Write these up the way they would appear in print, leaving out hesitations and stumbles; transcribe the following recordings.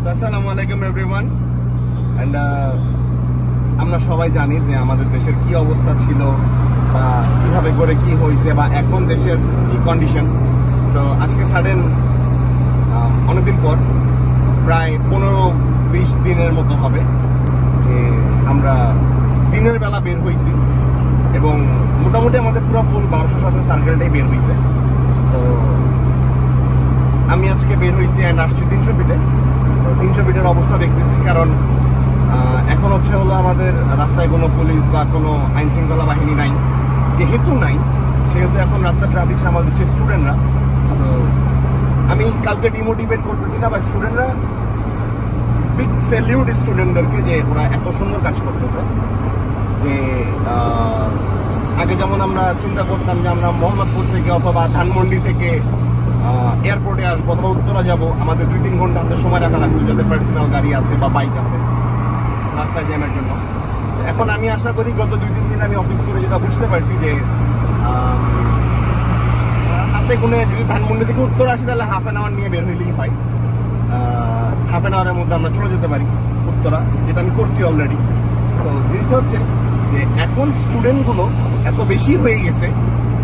আসসালামু আলাইকুম everyone. And আমরা সবাই জানি যে আমাদের দেশের কি অবস্থা ছিল বা কীভাবে করে কি হয়েছে বা এখন দেশের কি কন্ডিশন। তো আজকে সাডেন অনেকদিন পর প্রায় 15-20 দিনের মতো হবে যে আমরা দিনের বেলা বের হয়েছি এবং মোটামুটি আমাদের পুরো ফুল 1200 সার্কেলটাই বের হয়েছে। তো আমি আজকে বের হয়েছি অ্যান্ড আসছি 300 ফিটে। 300 ফিটের অবস্থা দেখতেছি, কারণ এখন হলো আমাদের রাস্তায় কোনো পুলিশ বা কোনো আইন শৃঙ্খলা বাহিনী নাই। যেহেতু নাই, সেহেতু এখন রাস্তা ট্রাফিক সামাল দিচ্ছে স্টুডেন্টরা। তো আমি কাউকে ডিমোটিভেট করতেছি না, বা স্টুডেন্টরা বিগ স্যালিউট স্টুডেন্টদেরকে যে ওরা এত সুন্দর কাজ করতেছে। যে আগে যেমন আমরা চিন্তা করতাম যে আমরা মোহাম্মদপুর থেকে অথবা ধানমন্ডি থেকে এয়ারপোর্টে আসবো অথবা উত্তরা যাবো, আমাদের 2-3 ঘন্টা আমাদের সময় রাখা লাগবে যাদের পার্সোনাল গাড়ি আছে বা বাইক আছে রাস্তায় জ্যামের জন্য। এখন আমি আশা করি গত 2-3 দিন আমি অফিস করে যেটা বুঝতে পারছি যে হাতে গুনে যদি ধানমন্ডি থেকে উত্তর আসি তাহলে হাফ অ্যান আওয়ার নিয়ে বের হইলেই হয়। হাফ অ্যান আওয়ারের মধ্যে আমরা চলে যেতে পারি উত্তরা, যেটা আমি করছি অলরেডি। তো জিনিসটা হচ্ছে যে এখন স্টুডেন্টগুলো এত বেশি হয়ে গেছে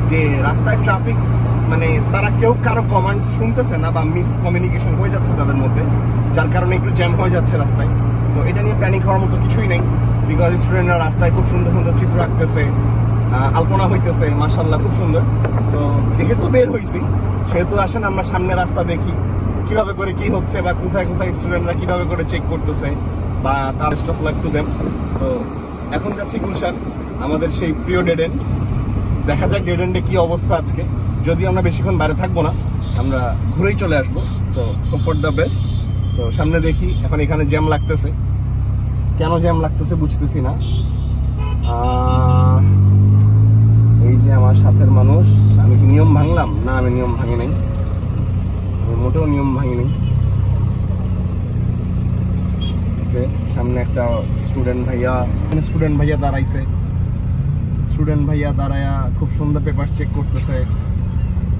যে রাস্তায় ট্রাফিক মানে তারা কেউ কারো কমান্ড শুনতেছে না বা মিস কমিউনিকেশন হয়ে যাচ্ছে তাদের মধ্যে, যার কারণে একটু জ্যাম হয়ে যাচ্ছে রাস্তায়। তো এটা নিয়ে প্যানিক হওয়ার মতো কিছুই নেই, বিকজ স্টুডেন্টরা রাস্তায় খুব সুন্দর সুন্দর চিত্র আঁকতেছে, আলপনা হইতেছে, মাশাআল্লাহ খুব সুন্দর। তো যেহেতু বের হয়েছি সেহেতু আসেন আমরা সামনে রাস্তা দেখি কিভাবে করে কি হচ্ছে বা কোথায় কোথায় স্টুডেন্টরা কিভাবে করে চেক করতেছে বা তার best of luck to them. তো এখন যাচ্ছি গুলশান, আমাদের সেই প্রিয় ডেড এন্ড। দেখা যাক ডেড এন্ডে কি অবস্থা আজকে। যদি আমরা বেশিক্ষণ বাইরে থাকবো না, আমরা ঘুরেই চলে আসবো। তো হোপ ফর দ্য বেস্ট। তো সামনে দেখি, এখন এখানে জ্যাম লাগতেছে, কেন জ্যাম লাগতেছে বুঝতেছি না। এই যে আমার সাথের মানুষ, আমি কি নিয়ম ভাঙলাম? না, আমি নিয়ম ভাঙি নাই, আমি মোটেও নিয়ম ভাঙি নাই। সামনে একটা স্টুডেন্ট ভাইয়া দাঁড়াইছে। স্টুডেন্ট ভাইয়া দাঁড়ায়া খুব সুন্দর পেপার চেক করতেছে।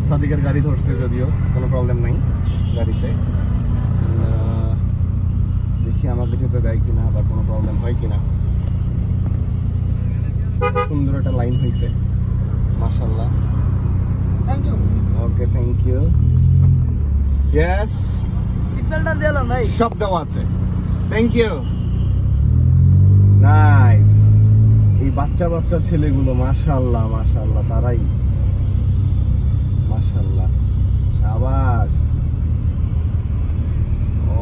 সাদিকের গাড়ি ধরছে, যদিও কোনো প্রবলেম নাই গাড়িতে। দেখি আমাকে যেতে দেয় কিনা বা কোনো প্রবলেম হয় কিনা। সুন্দর একটা লাইন হয়েছে, মাশাআল্লাহ। Thank you. Okay, thank you. Yes, seat বেল্টটা দিলো নাই, সব দেওয়া আছে। Thank you. নাইস। এই বাচ্চা বাচ্চা ছেলেগুলো মাশাআল্লাহ মাশাআল্লাহ, তারাই মাশাআল্লাহ, শাবাশ,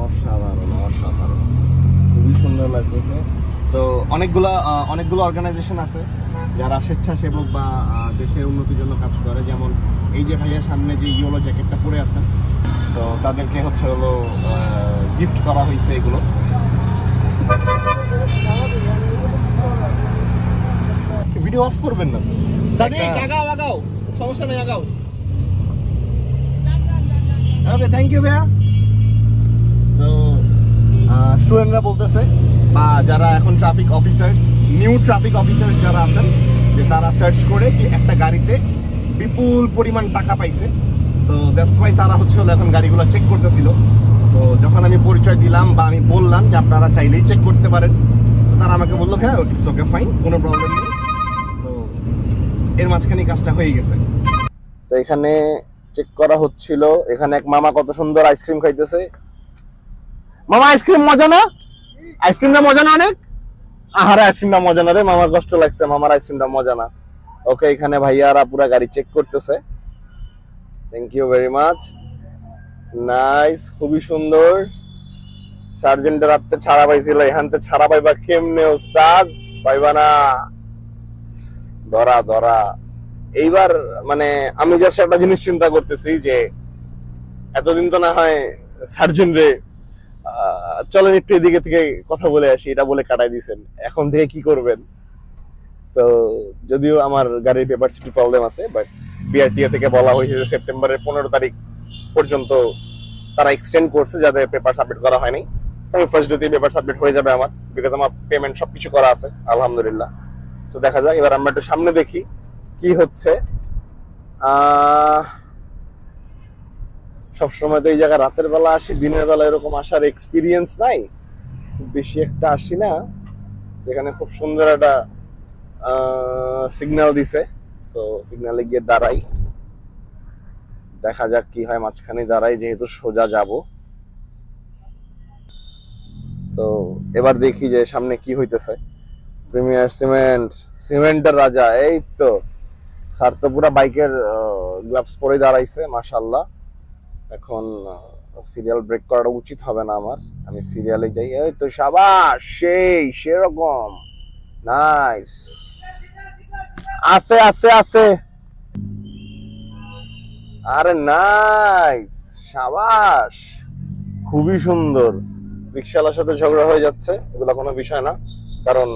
অসাধারণ অসাধারণ, খুবই সুন্দর লাগতেছে। তো অনেকগুলো অর্গানাইজেশন আছে যারা স্বেচ্ছাসেবক বা দেশের উন্নতির জন্য কাজ করে। যেমন এই যে ভাইয়া সামনে যে ইয়েলো জ্যাকেটটা পরে আছেন, তো তাদেরকে হলো গিফট করা হয়েছে এগুলো। ভিডিও অফ করবেন না, আগাও, সমস্যা নেই, আগাও। ওকে, থ্যাংক ইউ ভাইয়া। তো স্টুডেন্টরা বলতেছে বা যারা এখন traffic officers, new traffic officers যারা আছেন, যে তারা সার্চ করে কি একটা গাড়িতে বিপুল পরিমাণ টাকা পাইছে। সো দ্যাটস ওয়াই তারা এখন গাড়িগুলো চেক করতেছিল। তো যখন আমি পরিচয় দিলাম বা আমি বললাম যে আপনারা চাইলেই চেক করতে পারেন, তো তারা আমাকে বললো হ্যাঁ ইটস ওকে, ফাইন, কোনো প্রবলেম নেই। তো এর মাঝখানে কাজটা হয়ে গেছে। তো এখানে চেক করা হচ্ছিল। এখানে এক মামা কত সুন্দর আইসক্রিম খাইতেছে। মামা, আইসক্রিম মজা না? আইসক্রিমটা মজা না অনেক? আহারে, আইসক্রিমটা মজা না রে, মামার কষ্ট লাগছে, মামার আইসক্রিমটা মজা না। ওকে, এখানে ভাইয়ারা পুরা গাড়ি চেক করতেছে। Thank you very much, nice, খুবই সুন্দর। সার্জেন্টের হাতে ছাড়া পাইছিল, এখানতে ছাড়া পাইবা কেমনে ওস্তাদ? পাইবা না, ধরা ধরা। এইবার মানে আমি জাস্ট একটা জিনিস চিন্তা করতেছি যে এতদিন তো না হয় সার্জেন্ট রে চলেন একটু এদিকে থেকে কথা বলে আসি, এটা বলে কাটাই দিয়েছেন, এখন থেকে কি করবেন? তো যদিও আমার গাড়ির পেপার একটু প্রবলেম আছে, বাট বিআরটিএ থেকে বলা হয়েছে যে সেপ্টেম্বরের 15 তারিখ পর্যন্ত তারা এক্সটেন্ড করছে, যাদের পেপার সাবমিট করা হয়নি। আমি ফার্স্ট ডেতে পেপার সাবমিট হয়ে যাবে আমার, বিকজ আমার পেমেন্ট সবকিছু করা আছে আলহামদুলিল্লাহ। তো দেখা যাক, এবার আমরা একটু সামনে দেখি কি হচ্ছে। সবসময় তো এই জায়গা রাতের বেলা আসি, দিনের বেলা এরকম আসার এক্সপিরিয়েন্স নাই, খুব বেশি একটা আসি না। সেখানে খুব সুন্দর একটা সিগন্যাল দিছে, তো সিগন্যালে গিয়ে দাঁড়াই, দেখা যাক কি হয়। মাঝখানে দাঁড়াই যেহেতু সোজা যাব, তো এবার দেখি যে সামনে কি হইতেছে। প্রিমিয়ার সিমেন্ট, সিমেন্টের রাজা, এই তো স্যার তো পুরা বাইকের গ্লাভস পরে দাঁড়াইছে, মাশাআল্লাহ। এখন সিরিয়াল ব্রেক করাটা উচিত হবে না আমার, আমি সিরিয়ালে যাই। এই তো সাবাস, সেই সেরকম নাইস, আছে আছে আছে, আরে নাইস, সাবাস, খুবই সুন্দর। রিক্সাওয়ালার সাথে ঝগড়া হয়ে যাচ্ছে, এগুলো কোনো বিষয় না, কারণ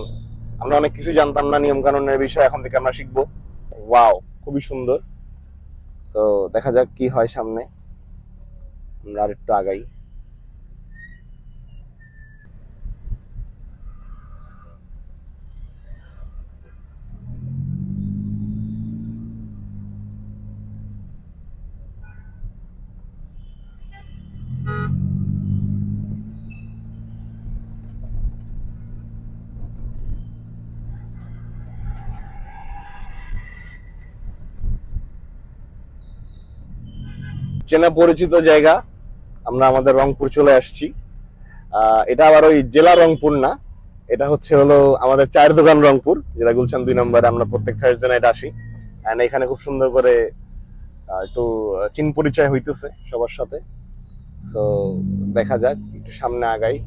আমরা অনেক কিছু জানতাম না নিয়ম কানুনের বিষয়, এখন থেকে আমরা শিখবো। ওয়াও, খুবই সুন্দর। তো দেখা যাক কি হয় সামনে, আমরা আর একটু আগাই। চেনা পরিচিত জায়গা, আমরা আমাদের রংপুর চলে আসছি। এটা আবার ওই জেলা রংপুর না, এটা হলো আমাদের চায়ের দোকান রংপুর, যেটা গুলশান 2 নম্বরে আমরা প্রত্যেক থার্সডে নাইট আসি। এন্ড এখানে খুব সুন্দর করে একটু চিন পরিচয় হইতেছে সবার সাথে। সো দেখা যাক, একটু সামনে আগাই,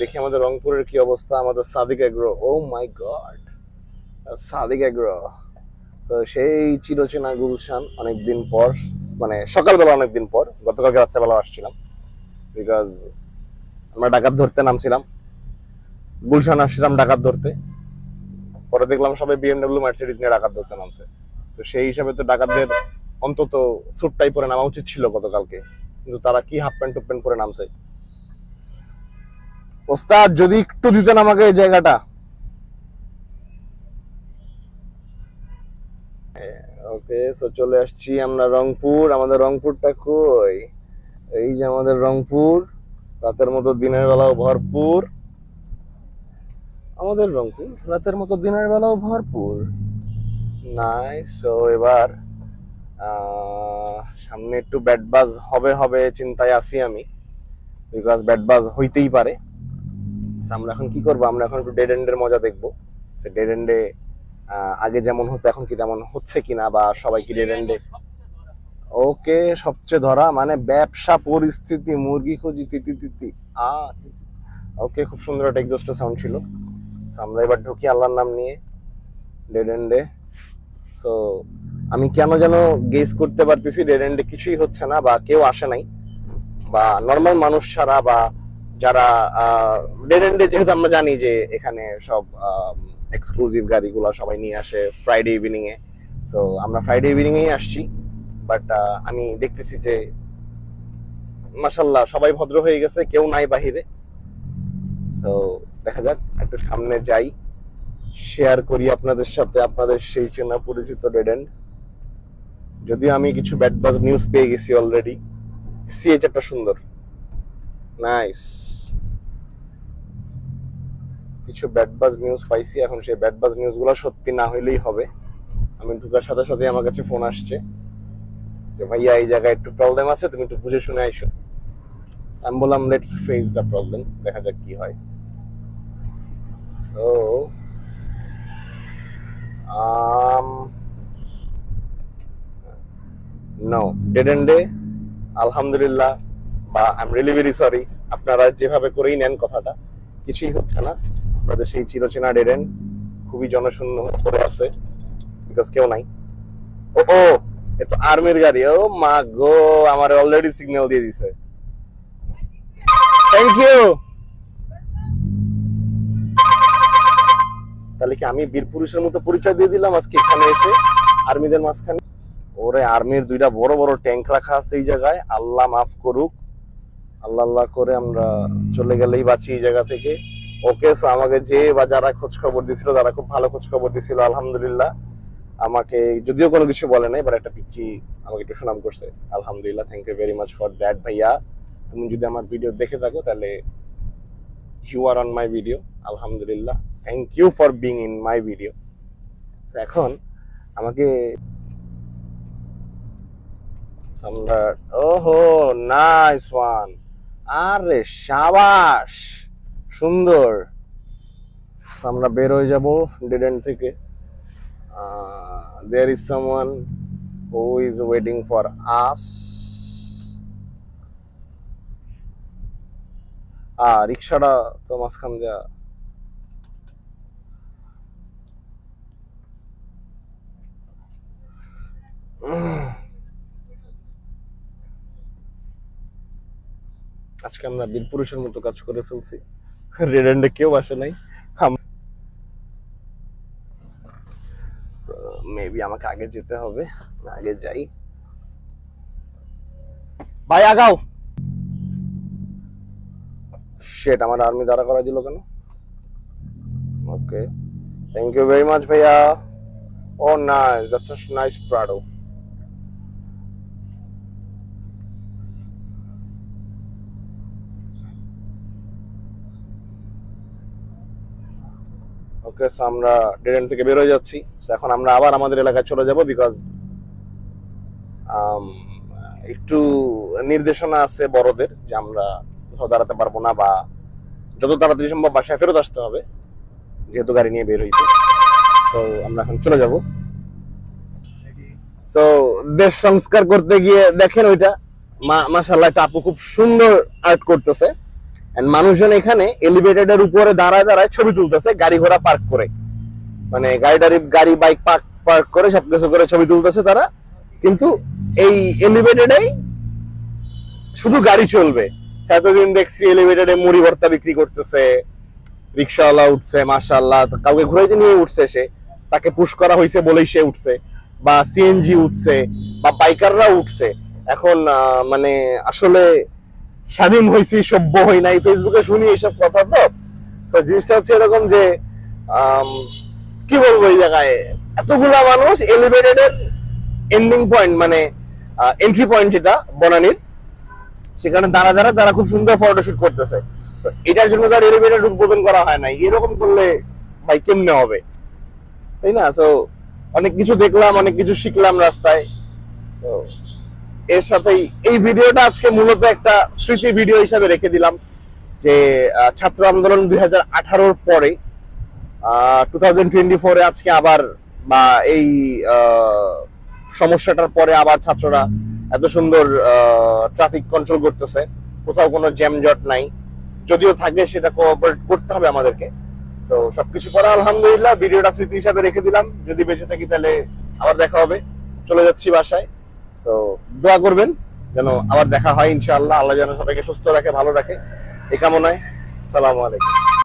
দেখি আমাদের রংপুরের কি অবস্থা। আমাদের সাদিক এগ্রো, ও মাই গড, সাদিক এগ্রো। তো সেই চিরচেনা গুলশান, অনেকদিন পর, মানে সকালবেলা অনেকদিন পর, গতকালকে রাত্রেবেলা আসছিলাম, বিকজ আমরা ডাকাত ধরতে নামছিলাম, গুলশান আসছিলাম ডাকাত ধরতে। পরে দেখলাম সবাই বিএমডব্লিউ মার্সিডিজ নিয়ে ডাকাত ধরতে নামছে, তো সেই হিসাবে তো ডাকাতদের অন্তত স্যুট টাই পরে নামা উচিত ছিল গতকালকে, কিন্তু তারা কি হাফ প্যান্ট টুপ প্যান্ট পরে নামছে। ওস্তাদ যদি একটু দিতেন আমাকে এই জায়গাটা। ওকে, সো চলে আসছি আমরা রংপুর। আমাদের রংপুরটা কই? এই যে আমাদের রংপুর, রাতের মতো দিনের বেলাও ভরপুর। আমাদের রংপুর রাতের মতো দিনের বেলাও ভরপুর, নাইস। সো এবার সামনে একটু ব্যাড বাজ হবে হবে চিন্তায় আছি আমি, বিকজ ব্যাড বাজ হইতেই পারে। আমরা এখন কি করবো, আমরা এখন একটু ডেড এন্ডের মজা দেখবো। সে ডেড এন্ডে আগে যেমন হতো এখন কি তেমন হচ্ছে কিনা, বা সবাই কি ডেড এন্ডে। ওকে, সবচেয়ে ধরা মানে ব্যবসা পরিস্থিতি, মুরগি খুঁজি তিতি তিতি। ওকে, খুব সুন্দর একটা এক্সস্টের সাউন্ড ছিল। আমরা এবার ঢুকি আল্লাহর নাম নিয়ে ডেড এন্ডে। সো আমি কেন যেন গেস করতে পারতেছি ডেড এন্ডে কিছুই হচ্ছে না, বা কেউ আসে নাই, বা নর্মাল মানুষ ছাড়া, বা যারা ডেড এন্ডে, যেহেতু আমরা জানি যে এখানে সব এক্সক্লুসিভ গাড়িগুলো সবাই নিয়ে আসে ফ্রাইডে ইভিনিং এ। সো আমরা ফ্রাইডে ইভিনিং এই আসছি, বাট আমি দেখতেছি যে মাশাআল্লাহ সবাই ভদ্র হয়ে গেছে, কেউ নাই বাহিরে। তো দেখা যাক, একটু সামনে যাই, শেয়ার করি আপনাদের সাথে আপনাদের সেই চেনা পরিচিত ডেড এন্ড। যদিও আমি কিছু ব্যাড বাজ নিউজ পেয়ে গেছি অলরেডি। সিএচ একটা সুন্দর, নাইস, কিছু ব্যাড বাজ নিউজ পাইছি। এখন সেই ব্যাড বাজ নিউজ গুলো সত্যি না হইলেই হবে। আমি ঢুকার সাথে সাথে আমার কাছে ফোন আসছে যে ভাইয়া এই জায়গায় একটু প্রবলেম আছে, তুমি একটু বুঝে শুনে আইসো। আমি বললাম লেটস ফেস দ্য প্রবলেম, দেখা যাক কি হয়। সো নো ডেড এন্ডে আলহামদুলিল্লাহ, বা I am really very sorry, আপনারা যেভাবে করেই নেন কথাটা, কিছুই হচ্ছে না। আপনাদের সেই চিরচেনা ডেড এন্ড খুবই জনশূন্য করে আছে, বিকজ কেউ নাই। ও ও, এ তো আর্মির গাড়ি। ও মা গো, আমার অলরেডি সিগন্যাল দিয়ে দিছে। Thank you. তাহলে কি আমি বীর পুরুষের মতো পরিচয় দিয়ে দিলাম আজকে এখানে এসে আর্মিদের মাঝখানে? ওরে, আর্মির 2টা বড় বড় ট্যাঙ্ক রাখা আছে এই জায়গায়, আল্লাহ মাফ করুক। আল্লাহ আল্লাহ করে আমরা চলে গেলেই বাঁচি এই জায়গা থেকে। ওকে, সো আমাকে যে বা যারা খোঁজ খবর দিছিল, তারা খুব ভালো খোঁজ খবর দিছিল, আলহামদুলিল্লাহ। আমাকে যদিও কোনো কিছু বলে নাই, বাট একটা পিচ্চি আমাকে একটু সুনাম করছে। আলহামদুলিল্লাহ, thank you very much for that ভাইয়া। তুমি যদি আমার ভিডিও দেখে থাকো তাহলে you are on my video, আলহামদুলিল্লাহ, thank you for being in my video. এখন আমাকে সম্রাট, ওহো নাইস ওয়ান, আরে শাবাশ, সুন্দর। আমরা বের হয়ে যাব ডেড এন্ড থেকে। There is someone who is waiting for us. রিক্সাটা তো মাঝখান দিয়া আজকে আমরা বীর পুরুষের মতো কাজ করে ফেলছি। রেড এন্ডে কেউ আসে নাই, মেবি আমাকে আগে যেতে হবে, আগে যাই। ভাই আগাও। শিট, আমার আর্মি দাঁড়া করা দিল কেন? Okay, thank you very much ভাইয়া। ও nice, that's a nice Prado. Okay, so আমরা ডেড এন্ড থেকে বের হয়ে যাচ্ছি। এখন আমরা আবার আমাদের এলাকায় চলে যাব, বিকজ একটু নির্দেশনা আছে বড়দের যে আমরা কোথাও দাঁড়াতে পারবো না, বা যত তাড়াতাড়ি সম্ভব বাসায় ফেরত আসতে হবে, যেহেতু গাড়ি নিয়ে বের হয়েছি। সো আমরা এখন চলে যাব। সো দেশ সংস্কার করতে গিয়ে দেখেন ওইটা, মাশাআল্লাহ, একটা আপু খুব সুন্দর আর্ট করতেছে। এন্ড মানুষজন এখানে এলিভেটেডের উপরে দাঁড়ায় দাঁড়ায় ছবি তুলতেছে, গাড়ি ঘোড়া পার্ক করে, মানে গাড়ি বাইক পার্ক করে সবকিছু করে ছবি তুলতেছে তারা। কিন্তু এই এলিভেটেডেই শুধু গাড়ি চলবে। এতদিন দেখছি এলিভেটেডে মুড়ি ভর্তা বিক্রি করতেছে, রিক্সাওয়ালা উঠছে, মাশাআল্লাহ, কাউকে ঘুরাইতে নিয়ে উঠছে, সে তাকে পুশ করা হয়েছে বলেই সে উঠছে, বা সিএনজি উঠছে, বা বাইকাররা উঠছে। এখন মানে আসলে স্বাধীন হয়েছি, সভ্য হই নাই, ফেসবুকে শুনি এইসব কথা। তো জিনিসটা হচ্ছে এরকম যে কি বলবো, এই জায়গায় এতগুলা মানুষ এলিভেটেডের এন্ডিং পয়েন্ট, মানে এন্ট্রি পয়েন্ট যেটা বনানীর, সেখানে তারা খুব সুন্দর ফটোশুট করতেছে। এটার জন্য তার এলিভেটেড উদ্বোধন করা হয় নাই। এরকম করলে ভাই কেমনে হবে, তাই না? সো অনেক কিছু দেখলাম, অনেক কিছু শিখলাম রাস্তায়। সো এর সাথেই এই ভিডিওটা আজকে মূলত একটা স্মৃতি ভিডিও হিসাবে রেখে দিলাম, যে ছাত্র আন্দোলন 2018 পরে 2024 আজকে আবার, বা এই সমস্যাটার পরে আবার ছাত্ররা এত সুন্দর ট্রাফিক কন্ট্রোল করতেছে, কোথাও কোনো জ্যামজট নাই, যদিও থাকে সেটা কোঅপারেট করতে হবে আমাদেরকে। তো সবকিছু পরে আলহামদুলিল্লাহ ভিডিওটা স্মৃতি হিসাবে রেখে দিলাম। যদি বেঁচে থাকি তাহলে আবার দেখা হবে। চলে যাচ্ছি বাসায়। তো দোয়া করবেন যেন আবার দেখা হয় ইনশাআল্লাহ। আল্লাহ যেন সবাইকে সুস্থ রাখে, ভালো রাখে, এই কামনায়। সালামু আলাইকুম।